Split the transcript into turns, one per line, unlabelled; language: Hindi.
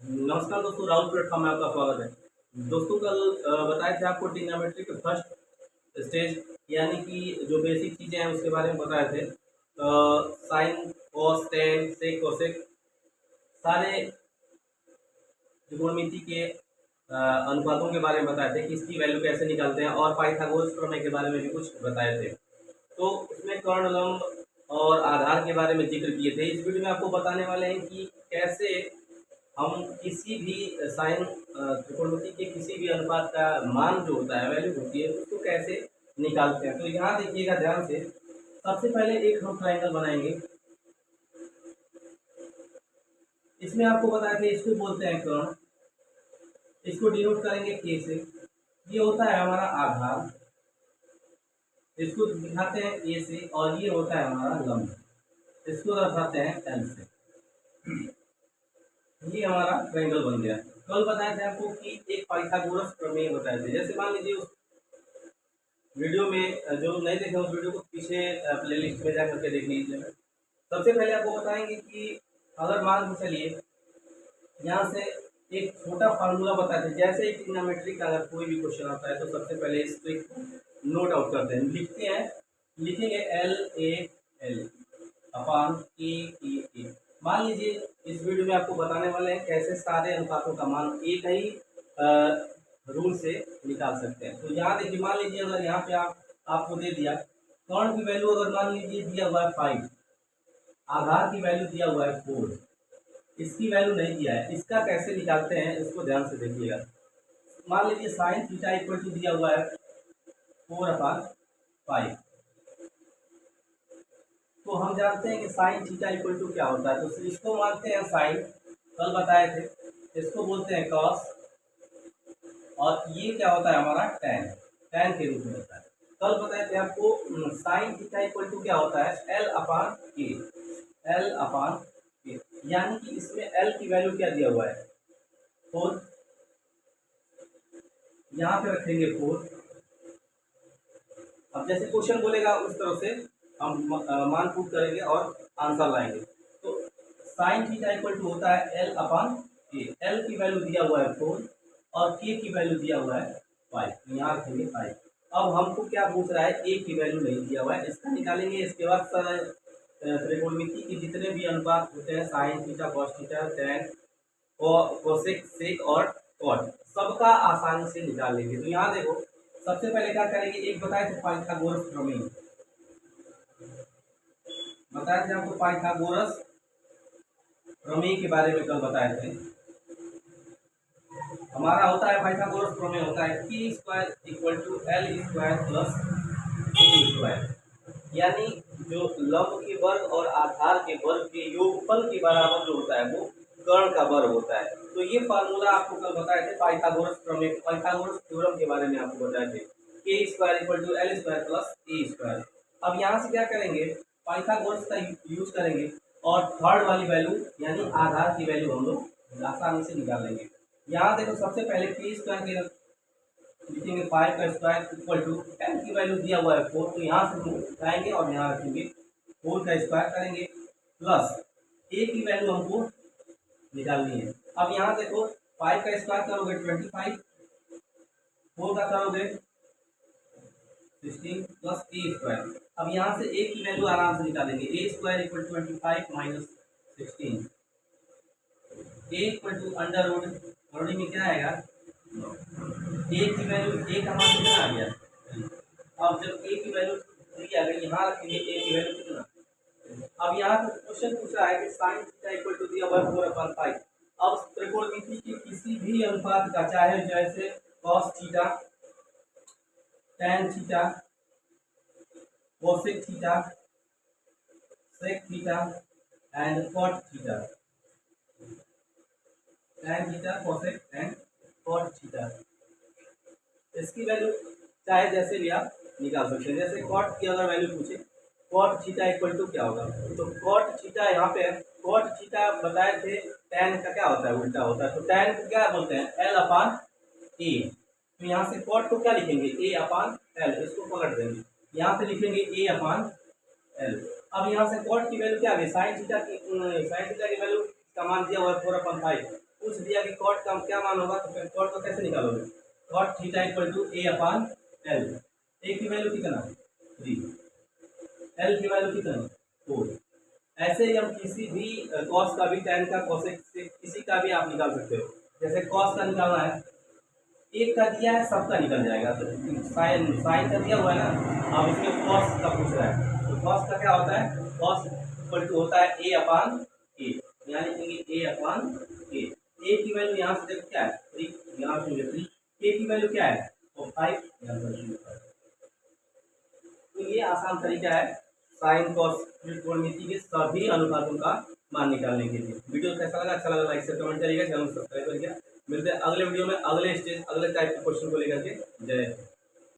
नमस्कार दोस्तों, राहुल प्लेटफॉर्म में आपका स्वागत है। दोस्तों कल बताए थे आपको ट्रिग्नोमेट्री के फर्स्ट स्टेज यानी कि जो बेसिक चीज़ें हैं उसके बारे में बताए थे। साइन, कॉस, टेन, सेक, कोसेक सारे त्रिकोणमिति के अनुपातों के बारे में बताए थे कि इसकी वैल्यू कैसे निकालते हैं, और पाइथागोरस प्रमेय के बारे में भी कुछ बताए थे। तो उसमें कर्ण, लंब और आधार के बारे में जिक्र किए थे। इस वीडियो में आपको बताने वाले हैं कि कैसे हम किसी भी साइन त्रिकोणमिति के किसी भी अनुपात का मान जो होता है, वैल्यू होती है, उसको कैसे निकालते हैं। तो यहाँ देखिएगा ध्यान से। सबसे पहले एक हम ट्रायंगल बनाएंगे। इसमें आपको बताया था, इसको बोलते हैं कर्ण। इसको डिनोट करेंगे के से। ये होता है हमारा आधार, इसको दिखाते हैं ए से, और ये होता है हमारा लंब, इसको दर्शाते हैं एल से। ये हमारा ट्रायंगल बन गया। कल बताए थे आपको कि एक पाइथागोरस प्रमेय बताए थे। जैसे मान लीजिए उस वीडियो में जो नहीं देखे उस वीडियो को पीछे प्लेलिस्ट में जा करके देख लीजिए। सबसे पहले आपको बताएंगे कि अगर मान के चलिए यहाँ से एक छोटा फार्मूला बताते हैं। जैसे ही ट्रिग्नोमेट्री का अगर कोई भी क्वेश्चन आता है तो सबसे पहले इसको नोट आउट करते हैं, लिखते हैं। लिखेंगे एल ए एल अपान ए। मान लीजिए इस वीडियो में आपको बताने वाले हैं कैसे सारे अनुपातों का मान एक ही रूल से निकाल सकते हैं। तो यहाँ देखिए, मान लीजिए अगर यहाँ पे आपको दे दिया कर्ण की वैल्यू, अगर मान लीजिए दिया हुआ है 5, आधार की वैल्यू दिया हुआ है 4, इसकी वैल्यू नहीं दिया है। इसका कैसे निकालते हैं इसको ध्यान से देखिएगा। मान लीजिए साइन थीटा इक्वल टू दिया हुआ है 4/5। तो हम जानते हैं कि साइन थीटा इक्वल टू क्या होता है। तो इसको मानते हैं साइन, कल बताए थे। इसको बोलते हैं कॉस, और ये क्या होता है हमारा टैन के रूप में होता है। कल बताए थे आपको साइन थीटा इक्वल टू क्या होता है, एल अपान के। यानी कि इसमें एल की वैल्यू क्या दिया हुआ है, 4। यहाँ पे रखेंगे 4। अब जैसे क्वेश्चन बोलेगा उस तरफ से हम मान पुट करेंगे और आंसर लाएंगे। तो साइन थीटा इक्वल टू होता है एल अपान के। एल की वैल्यू दिया हुआ है 4 और के की वैल्यू दिया हुआ है 5। यहाँ रखेंगे 5। अब हमको क्या पूछ रहा है, ए की वैल्यू नहीं दिया हुआ है, इसका निकालेंगे। इसके बाद त्रिकोणमिति के जितने भी अनुपात होते हैं, sine theta, cos theta, tan, cosec, sec और कॉट, सबका आसानी से निकाल लेंगे। तो यहाँ देखो, सबसे पहले क्या करेंगे, एक बताए थे पाइथागोरस प्रमेय, बताए थे आपको पाइथागोरस प्रमेय के बारे में कल बताए थे। हमारा होता है पाइथागोरस प्रमेय होता है K square equal to L square plus A square. यानी जो लंब के वर्ग और आधार के वर्ग के योगफल के बराबर जो होता है वो कर्ण का वर्ग होता है। तो ये फार्मूला आपको कल बताए थे पाइथागोरस प्रमेय, पाइथागोरस थ्योरम के बारे में आपको बताए थे, K square equal to L square plus A square. अब यहाँ से क्या करेंगे, पाइथागोरस का यूज करेंगे और थर्ड वाली वैल्यू यानी आधार की वैल्यू हम लोग आसानी से निकाल लेंगे। यहाँ देखो, सबसे पहले के स्क्वायर के लिखेंगे 5 का स्क्वायर इक्वल टू एल की वैल्यू दिया हुआ है 4। तो यहाँ से उठाएंगे और यहाँ रखेंगे 4 का स्क्वायर करेंगे प्लस ए की वैल्यू हमको निकालनी है। अब यहाँ देखो, 5 का स्क्वायर करोगे 25, 4 का करोगे 16 प्लस ए स्क्वायर। अब यहाँ से ए की वैल्यू आराम से निकालेंगे। A square equal 25 minus 16, a equal to under root में क्या आएगा, ए की वैल्यू, ए का मान कितना आ गया। अब जब ए की वैल्यू 3 आ गई, यहाँ रखेंगे ए की वैल्यू कितना। अब यहाँ पर क्वेश्चन पूछ रहा है कि साइन थीटा इक्वल टू दिया हुआ है 4/5। अब त्रिकोणमिति के किसी भी अनुपात का, चाहे जैसे cos theta, tan theta, cosec theta, sec theta and cot theta, tan theta, cosec and cot theta, इसकी वैल्यू चाहे जैसे भी आप निकाल सकते हैं। जैसे कॉट की अगर वैल्यू पूछे, कॉट थीटा इक्वल टू क्या होगा, तो कॉट थीटा यहाँ पे है। कॉट थीटा बताए थे टैन का क्या होता है, उल्टा होता है। तो टैन को क्या बोलते हैं, एल अपान ए। तो यहाँ से कॉट को क्या लिखेंगे, ए अपान एल, इसको पलट देंगे, यहाँ पे लिखेंगे ए अपान एल। अब यहाँ से कॉट की वैल्यू क्या आ गई, साइन थीटा की वैल्यू का मान दिया हुआ है 4/5। पूछ दिया कि कॉट का क्या मान होगा, तो फिर कॉट को कैसे निकालोगे? Cot theta equal to a upon l. A की वैल्यू कितना? 3। एल की वैल्यू कितना? 4। ऐसे ही हम किसी भी कॉस का भी, tan का, कोसेक से किसी का भी आप निकाल सकते हो। जैसे कॉस का निकालना है, एक का दिया है, सबका निकल जाएगा। तो साइन का दिया हुआ है ना, अब इसमें कॉस का पूछ रहा है, तो कॉस का क्या होता है? कॉस इक्वल टू होता है ए अपान ए, यहाँ लिखेंगे ए अपान ए। ए की वैल्यू यहाँ से देखो क्या है? 3, यहाँ से 3। ए की वैल्यू क्या है? तो 5, यहाँ पर 5। तो ये आसान तरीका है साइन कॉस त्रिकोणमिति के सभी अनुपातों का मान निकालने के लिए। वीडियो कैसा लगा? अच्छा लगा लाइक से कमेंट करिएगा, चैनल सब्सक्राइब करिएगा। मिलते हैं अगले वीडियो में अगले स्टेज, अगले टाइप के क्वेश्चन को लेकर के। जय हिंद।